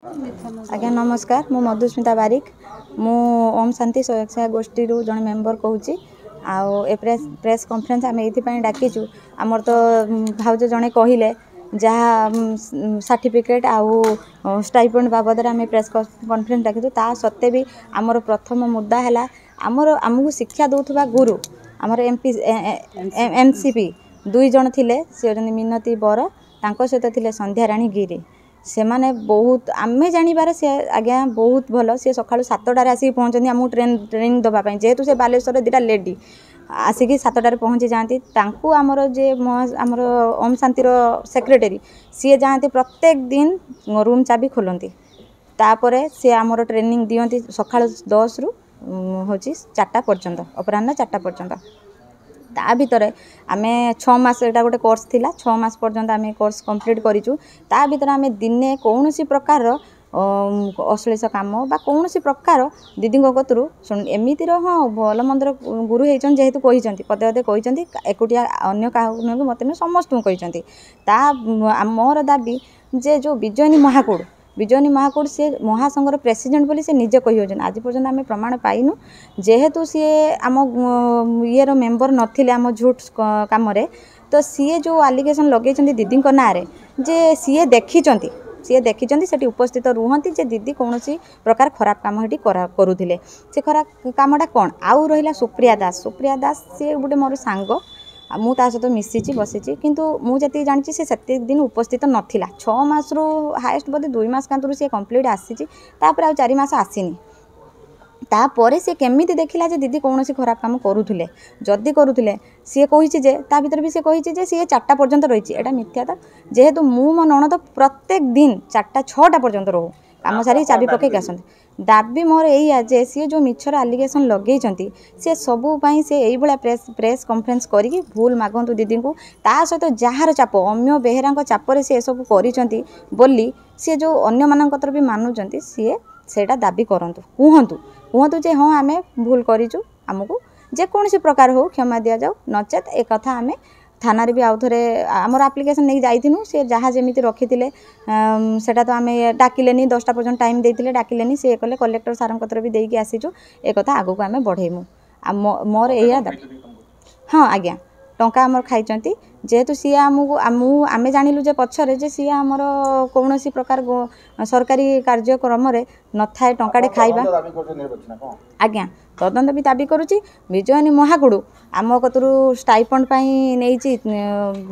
आज्ञा नमस्कार मु मधुस्मिता बारिक मु ओम शांति स्वयंसेवा गोष्ठी जन मेम्बर कहूँ ए प्रेस कॉन्फ्रेंस आम ये डाकीचु आमर तो भाउज जड़े कहले जहाँ सर्टिफिकेट आउ स्टाइपेंड बाबद आम प्रेस कॉन्फ्रेंस डाकीचु ता सत्ते भी आमर प्रथम मुद्दा है आमर आमको शिक्षा दौथुवा गुरु आमर एमसीपी दुई जन थिले से मिनती बर तांको सहित थिले संध्या राणी गिरी से माने बहुत आमे जानिबार से आज्ञा बहुत भल सी सका 7टार आसिक पहुँचती आमको ट्रेनिंग देवाई जेहेतु से बालेश्वर दीटा लेडी आसिक 7टार पहुँची जाती आमर जे आमर ओम शांतिर सेक्रेटरी सी जाती प्रत्येक दिन रूम चाबी खोलती तापर सी आमर ट्रेनिंग दियंती सका 10 रु हूँ 4टा पर्यंत अपराह्न 4टा पर्यंत ता भितर आम 6 मास एटा गोटे कोर्स थिला 6 मास पर्यंत आम कोर्स कंप्लीट करिचु ता भितर आम दिने कौन सी प्रकार अश्लील काम बा कौन सी प्रकार दीदी कतरू एमितिर हाँ भल मंदर गुरु होती जेहेतु कही पदे पदे कही एकुटिया अन्य क्या नुह मत नुह समस्त कही मोर दाबी जे जो विजयनी महाकूड़ सी महासंघर प्रेसिडेंट बोली से निजे कही आज पर्यंत आम प्रमाण पाइनु जेहेतु सी आम ये मेम्बर नथिले आम झूठ कम तो सी जो आलिगेसन लगे दीदी ना जे सी देखी से उपस्थित रुहति जे दीदी कौन प्रकार खराब कम ये करुले से खराब कमटा कौन आउ रहा सुप्रिया दास सी गोटे मोर सांग मु ता सहित मिसी बसी किंतु मुझे जानी से दिन उपस्थित नाला 6 मास रु हाएस्ट बोधे 2 मास कांतरू सी कंप्लीट आसी आ 4 मास आसीनी तापर सी केमी देखला जे दीदी कौन खराब कम करुले जदि करुले सी कही भर भी सी कही सी 4टा पर्यंत रही है मिथ्या था जेहेतु मु मो नणद प्रत्येक दिन 4टा 6टा पर्यंत रो कम सारी चाबी पकई आसती दाबी मोर यही जे सी जो मिछर आलिगेसन लगे सी सबूपाई से यही प्रेस कॉन्फ्रेंस करी भूल मागंतु दीदी को ता सहित जार चाप अम्य बेहेरा चापर सी सब करी बोली सी जो अन्य मान भी मानुंट सी सेटा दाबी करंतु कहतु जे हाँ आम भूल करूँ आमको जेकोसी प्रकार हो क्षमा दि जाऊ नचेत एक कथा आम थाना भी आउ थे आमर आप्लिकेसन नहीं जाइनु सी जहाँ जमी रखी सेटा तो आम डाकिलेनी 10टा पर्यंत टाइम देते डाकिलेनी सी कले कलेक्टर सार कतर भी देकी आसीचु एक कथा आगू आम बढ़ेमु मोर या हाँ आज्ञा टंका आमर खाई जेहेतु सी आमको आम जानलु जे पछरे जे सी आमर कौन प्रकार सरकारी कार्यक्रम न थाए टंकाटे खाइबा आज्ञा तदंत भी दाबी करुच्ची विजयनी महाकूड़ आम कतरू स्टाइपेंड नहीं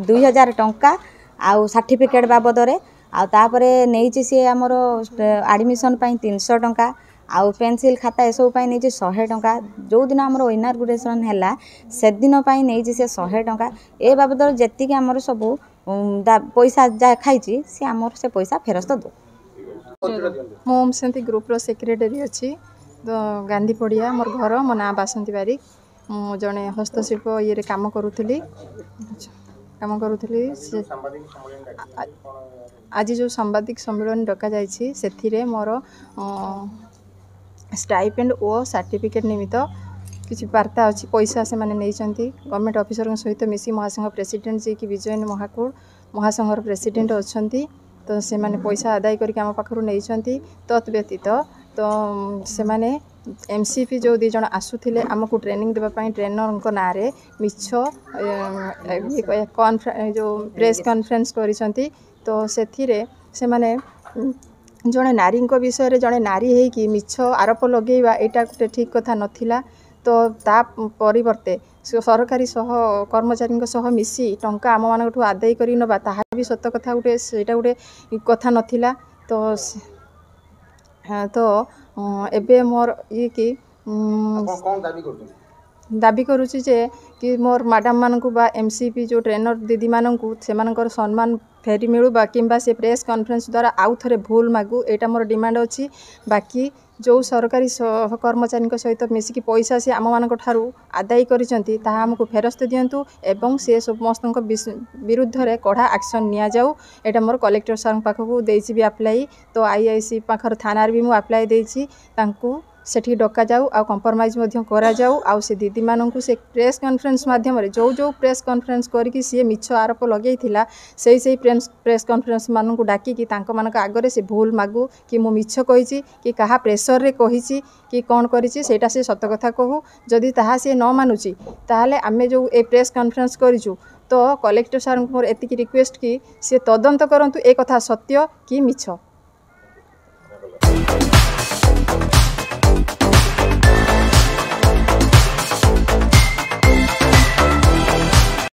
2000 टंका आउ सर्टिफिकेट बाबद आउे नहीं सी आमर एडमिशन 300 टंका आउ पेंसिल खाता एसबू नहीं 100 टंका जो दिन आमर इनागुरेसन है से दिन नहीं सी 100 टंका ए बाबद जी आमर सब पैसा जहाँ खाई सी आमर से पैसा फेरस्त दो ओम शांति ग्रुप्र सेक्रेटरी अच्छी तो गांधी पड़िया मोर घर मो ना बासंती बारिक मु जड़े हस्तशिल्प ये काम करुली आज जो सांबादिक सम्मेलन डका जाइए मोर स्टाइपेंड और सर्टिफिकेट निमित्त किसी वार्ता अच्छी पैसा से माने नहीं गवर्नमेंट ऑफिसर सहित मिसी महासंघ प्रेसिडेंट जी की विजयन महाकूड़ महासंघर प्रेसिडेंट अच्छा तो से माने पैसा आदाय करके आम पाखु नहीं तत् व्यतीत तो से माने एमसीपी जो 2 जन आसुले आमको ट्रेनिंग देवाई ट्रेनर ना मिछ जो प्रेस कॉन्फ्रेंस करी तो से माने जड़े नारी विषय रे जड़े नारी है कि मिछ आरोप लगेवा यहाँ गोटे ठीक कथा नथिला तो ता परिवर्ते सरकारी कर्मचारी सह मिसी टंका आम मान आदाय कर नवा ताहा भी सत कथा गोटे सेटा गोटे कथा नथिला तो तो एबे मोर ये कि दाबी करुच्ची जे कि मोर मैडम मानू बा एमसीपी जो ट्रेनर दीदी मानू से सम्मान फेरी मिलू बा किंबा से प्रेस कॉन्फ्रेंस द्वारा आउ थे भूल मागू यहाँ मोर डिमांड अच्छी बाकी जो सरकारी कर्मचारी सहित मिसिकी पैसा से आम मान आदाय करमको फेरस्त दिंतु एवं से समस्त विरुद्ध रे कड़ा एक्शन नि जाऊ यहाँ मोर कलेक्टर सार पाखक भी अप्लाई तो आईआईसी पाखर थाना भी मुझे अप्लाई देती सेठी डका जाऊ आ कंप्रोमाइज मध्य करा जाऊ आ से दीदी माननकु से प्रेस कॉन्फ्रेंस माध्यम रे जो प्रेस कॉन्फ्रेंस करके सी मिछ आरोप लगेइथिला से प्रेस कॉन्फ्रेंस माननकु डाकी कि तांको मानक आगरे से भूल मागु कि मु मिछ कहिछि कि कहा प्रेशर रे कहिछि कि कौन करिछि सेटा से सत कथा कहू जदि ताहा से न मानुछि ताहले आमे जो ए प्रेस कॉन्फ्रेंस करिछु तो कलेक्टर सर मोर एतिकी रिक्वेस्ट कि से तदंत करंतु ए कथा सत्य कि मिछ।